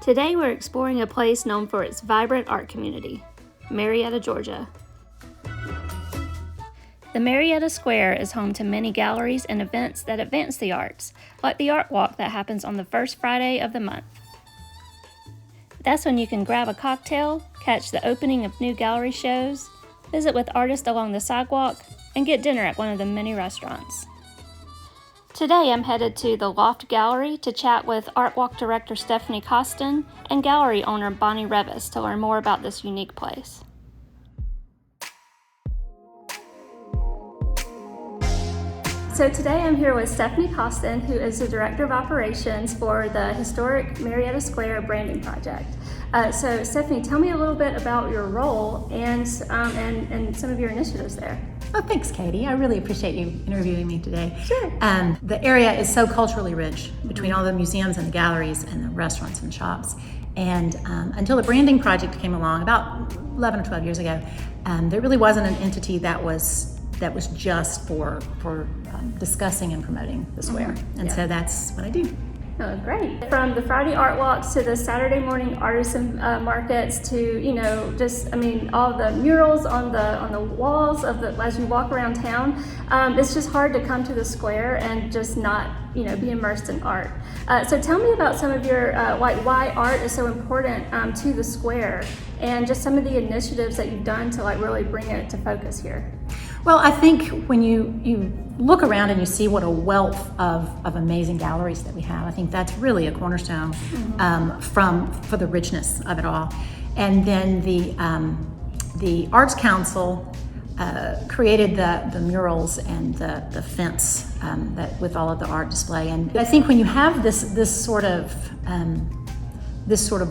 Today we're exploring a place known for its vibrant art community, Marietta, Georgia. The Marietta Square is home to many galleries and events that advance the arts, like the Art Walk that happens on the first Friday of the month. That's when you can grab a cocktail, catch the opening of new gallery shows, visit with artists along the sidewalk, and get dinner at one of the many restaurants. Today I'm headed to the Loft Gallery to chat with Art Walk director Stephanie Coston and gallery owner Revis to learn more about this unique place. So today I'm here with Stephanie Coston, who is the Director of Operations for the historic Marietta Square branding project. So Stephanie, tell me a little bit about your role and some of your initiatives there. Oh, thanks, Katie. I really appreciate you interviewing me today. Sure. The area is so culturally rich between all the museums and the galleries and the restaurants and shops. And until the branding project came along about 11 or 12 years ago, there really wasn't an entity that was just for discussing and promoting the square. And so that's what I do. Oh, great. From the Friday art walks to the Saturday morning artisan markets to, all the murals on the walls as you walk around town. It's just hard to come to the square and just not, be immersed in art. So tell me about some of your, why art is so important to the square and just some of the initiatives that you've done to really bring it to focus here. Well, I think when you look around and you see what a wealth of amazing galleries that we have, I think that's really a cornerstone for the richness of it all. And then the Arts Council created the murals and the fence that with all of the art display. And I think when you have this sort of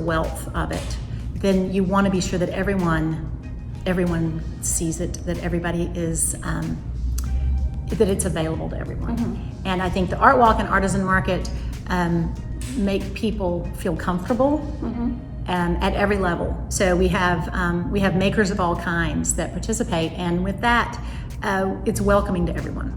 wealth of it, then you want to be sure that everyone sees it, that everybody is, that it's available to everyone. And I think the Art Walk and Artisan Market make people feel comfortable at every level. So we have makers of all kinds that participate, and with that, it's welcoming to everyone.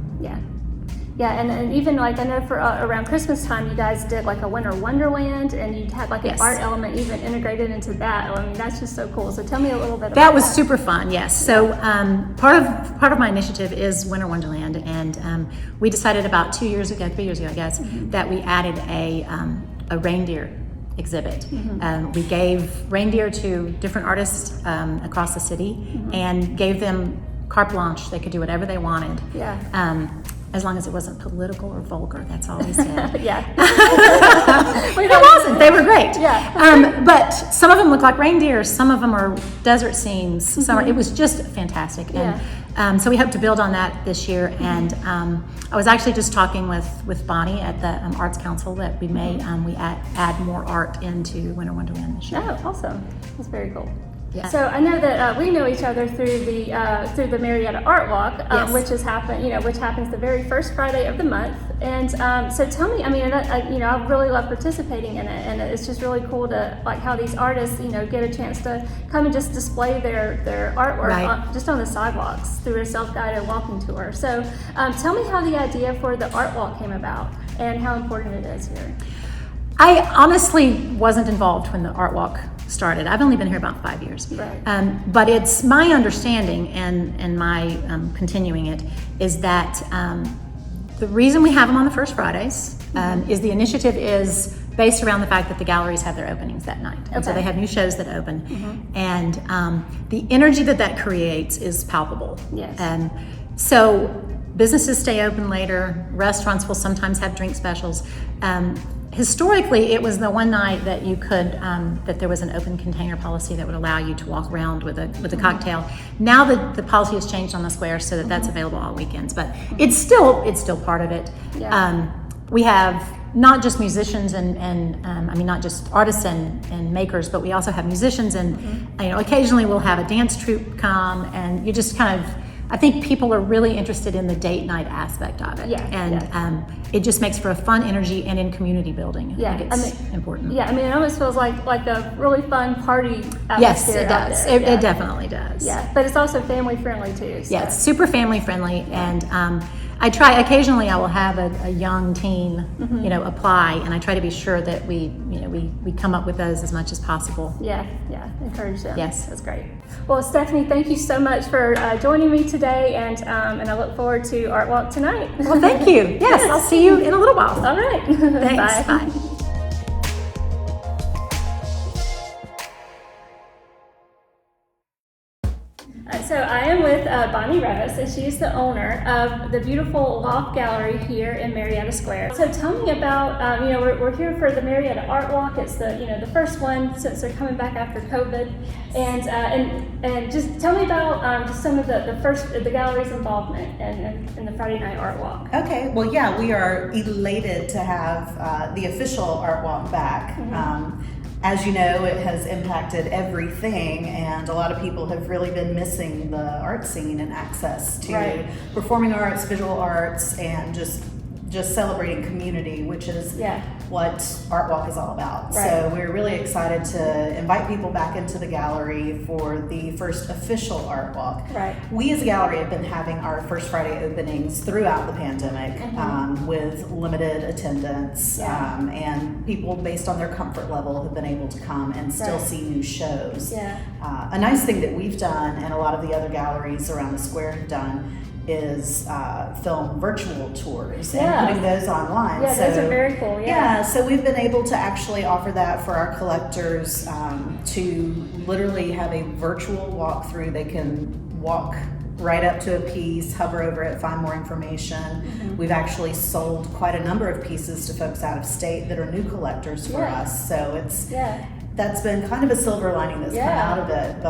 Yeah, and even I know for around Christmas time, you guys did a winter wonderland, and you had an art element even integrated into that. I mean, that's just so cool. So tell me a little bit about that. That was super fun, yes. So part of my initiative is Winter Wonderland, and we decided about 3 years ago, I guess, that we added a reindeer exhibit. We gave reindeer to different artists across the city and gave them carte blanche. They could do whatever they wanted. As long as it wasn't political or vulgar, that's all we said. It wasn't. They were great. But some of them look like reindeer. Some of them are desert scenes. It was just fantastic. And so we hope to build on that this year. And I was actually just talking with Bonnie at the Arts Council that we may we add more art into Winter Wonderland this year. Oh, awesome! That's very cool. So I know that we know each other through the Marietta Art Walk, which happens the very first Friday of the month. And so tell me, I really love participating in it, and it's just really cool to how these artists, get a chance to come and just display their artwork just on the sidewalks through a self-guided walking tour. So tell me how the idea for the Art Walk came about and how important it is here. I honestly wasn't involved when the Art Walk started. I've only been here about 5 years. But it's my understanding and my continuing it is that the reason we have them on the first Fridays is the initiative is based around the fact that the galleries have their openings that night. And so they have new shows that open. And the energy that creates is palpable. So businesses stay open later. Restaurants will sometimes have drink specials. Historically, it was the one night that you could that there was an open container policy that would allow you to walk around with a cocktail. Now the policy has changed on the square so that that's available all weekends, but it's still part of it. We have not just musicians and not just artists and makers, but we also have musicians and occasionally we'll have a dance troupe come, and you just kind of. I think people are really interested in the date night aspect of it. It just makes for a fun energy and in community building. I think it's important. It almost feels like a really fun party atmosphere. Yes, it does. It definitely does. But it's also family friendly too. So. Yeah, it's super family friendly, and I try, occasionally I will have a young teen, apply, and I try to be sure that we come up with those as much as possible. Yeah, encourage them. Yes. That's great. Well, Stephanie, thank you so much for joining me today, and I look forward to Art Walk tonight. Well, thank you. Yes, I'll see you in a little while. All right. Thanks. Bye. Bye. So I am with Bonnie Revis, and she's the owner of the beautiful Loft Gallery here in Marietta Square. So tell me about, we're here for the Marietta Art Walk. It's the first one since they're coming back after COVID, and just tell me about just some of the gallery's involvement in the Friday night Art Walk. Okay, well, yeah, we are elated to have the official Art Walk back. As you know, it has impacted everything, and a lot of people have really been missing the art scene and access to performing arts, visual arts, and just celebrating community, which is what Art Walk is all about. So we're really excited to invite people back into the gallery for the first official Art Walk. We as a gallery have been having our First Friday openings throughout the pandemic with limited attendance, and people based on their comfort level have been able to come and still see new shows. A nice thing that we've done, and a lot of the other galleries around the square have done, is film virtual tours and putting those online. Yeah, those are very cool. So we've been able to actually offer that for our collectors to literally have a virtual walkthrough. They can walk right up to a piece, hover over it, find more information. We've actually sold quite a number of pieces to folks out of state that are new collectors for us. So that's been kind of a silver lining that's come out of it,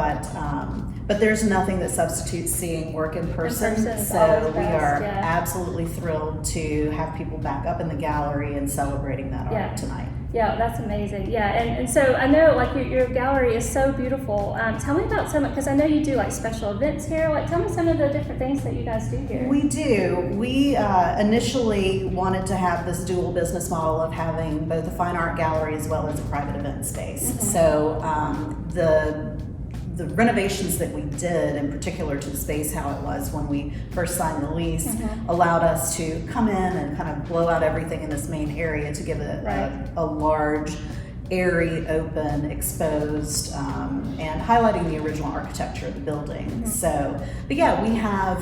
but there's nothing that substitutes seeing work in person. So we are absolutely thrilled to have people back up in the gallery and celebrating that art tonight. Yeah, that's amazing. Yeah, and so I know your gallery is so beautiful. Tell me about because I know you do special events here. Tell me some of the different things that you guys do here. We do. We initially wanted to have this dual business model of having both a fine art gallery as well as a private event space. So the renovations that we did, in particular to the space, how it was when we first signed the lease, allowed us to come in and kind of blow out everything in this main area to give it a large, airy, open, exposed, and highlighting the original architecture of the building. But yeah, we have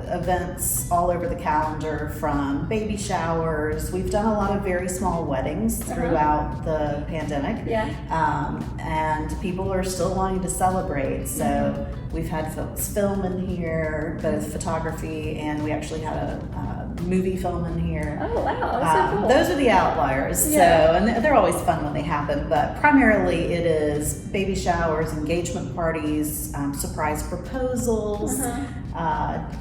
events all over the calendar, from baby showers. We've done a lot of very small weddings throughout the pandemic, and people are still wanting to celebrate. So we've had folks film in here, both photography, and we actually had a movie film in here. Oh wow, that's so cool. Those are the outliers. And they're always fun when they happen, but primarily it is baby showers, engagement parties, surprise proposals,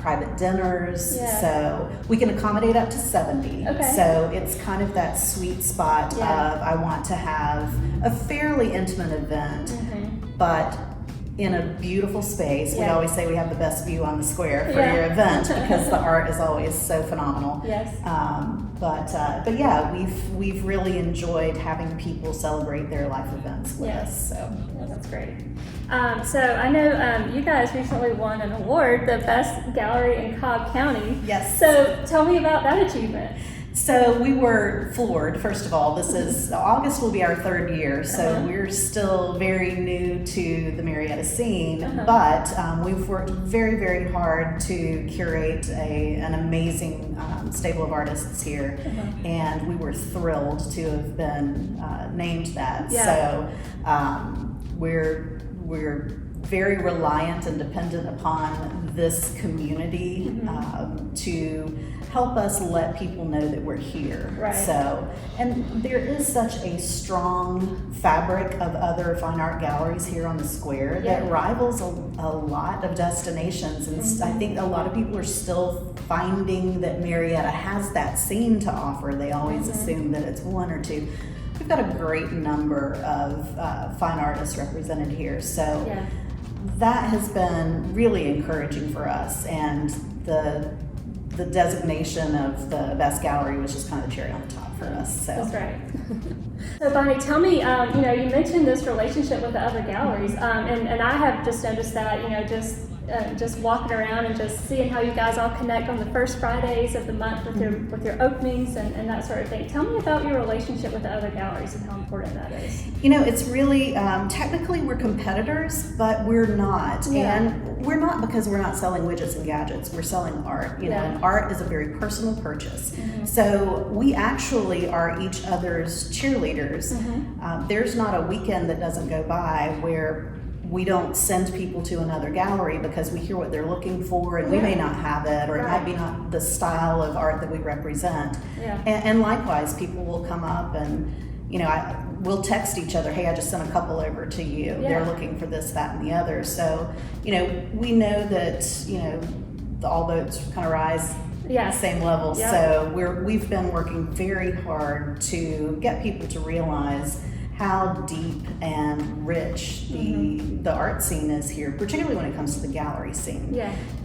private dinners. So we can accommodate up to 70. So it's kind of that sweet spot of, I want to have a fairly intimate event, but in a beautiful space. We always say we have the best view on the square for your event because the art is always so phenomenal. But yeah, we've really enjoyed having people celebrate their life events with us. So that's great. So I know you guys recently won an award, the best gallery in Cobb County. So tell me about that achievement. So we were floored, first of all. This is, August will be our third year, so we're still very new to the Marietta scene, but we've worked very, very hard to curate an amazing stable of artists here, and we were thrilled to have been named that. So we're very reliant and dependent upon this community to help us let people know that we're here. So, and there is such a strong fabric of other fine art galleries here on the square that rivals a lot of destinations, and I think a lot of people are still finding that Marietta has that scene to offer. They always assume that it's one or two. We've got a great number of fine artists represented here, so that has been really encouraging for us, and the designation of the best gallery was just kind of the cherry on the top for us. So. That's right. So Bonnie, tell me, you mentioned this relationship with the other galleries, and I have just noticed that, just just walking around and just seeing how you guys all connect on the first Fridays of the month with your openings and that sort of thing. Tell me about your relationship with the other galleries and how important that is. You know, it's really, technically we're competitors, but we're not. Yeah. And we're not because we're not selling widgets and gadgets. We're selling art, you know, and art is a very personal purchase. So we actually are each other's cheerleaders. There's not a weekend that doesn't go by where we don't send people to another gallery because we hear what they're looking for and we may not have it, or it might be not the style of art that we represent. And likewise, people will come up and, you know, we'll text each other, hey, I just sent a couple over to you. They're looking for this, that, and the other. So, you know, we know that, you know, all boats kind of rise same level. So we've been working very hard to get people to realize how deep and rich the art scene is here, particularly when it comes to the gallery scene.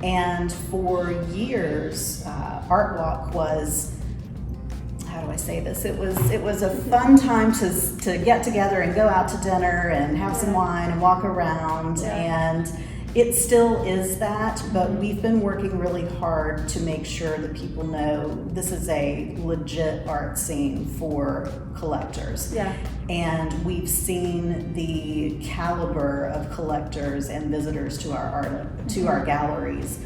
And for years, Art Walk was, how do I say this? It was a fun time to get together and go out to dinner and have some wine and walk around, and it still is that, but we've been working really hard to make sure that people know this is a legit art scene for collectors. And we've seen the caliber of collectors and visitors to our galleries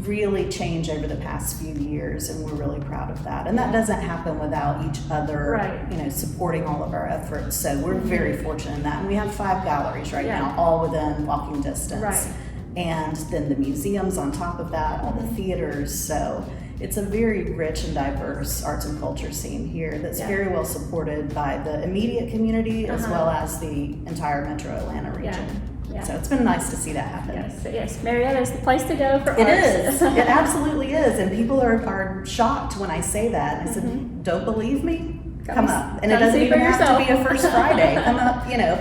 really change over the past few years, and we're really proud of that. And that doesn't happen without each other, you know, supporting all of our efforts. So we're very fortunate in that. And we have 5 galleries right now, all within walking distance. And then the museums on top of that, all the theaters. So it's a very rich and diverse arts and culture scene here that's very well supported by the immediate community as well as the entire metro Atlanta region. So it's been nice to see that happen. Yes, Marietta is the place to go for art. It is. It absolutely is. And people are shocked when I say that. And I said, don't believe me? Come up. And it doesn't even have to be a first Friday. Come up, you know.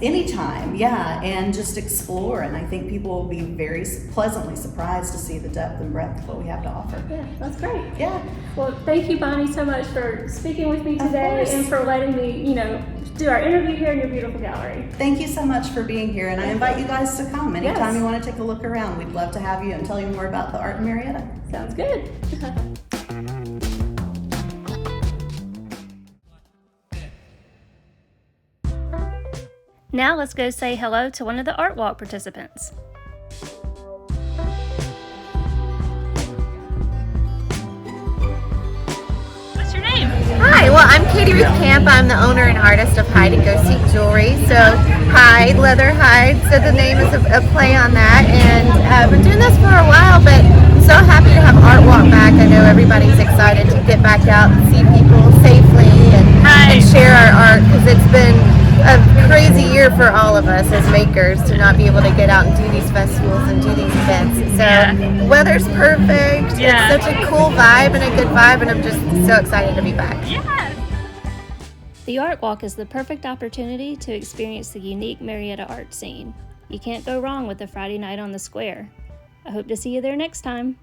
Anytime, and just explore. And I think people will be very pleasantly surprised to see the depth and breadth of what we have to offer. Yeah, that's great. Yeah. Well, thank you, Bonnie, so much for speaking with me today and for letting me, you know, do our interview here in your beautiful gallery. Thank you so much for being here, and I invite you guys to come anytime you want to take a look around. We'd love to have you and tell you more about the art in Marietta. Sounds good. Now let's go say hello to one of the Art Walk participants. What's your name? Hi, well, I'm Katie Ruth Camp. I'm the owner and artist of Hide and Go Seek Jewelry. So Hide, leather hide, so the name is a play on that. And I've been doing this for a while, but I'm so happy to have Art Walk back. I know everybody's excited to get back out and see people safely and share our art, because it's been a crazy year for all of us as makers to not be able to get out and do these festivals and do these events. So the weather's perfect. It's such a cool vibe and a good vibe, and I'm just so excited to be back. The Art Walk is the perfect opportunity to experience the unique Marietta art scene. You can't go wrong with a Friday night on the square. I hope to see you there next time.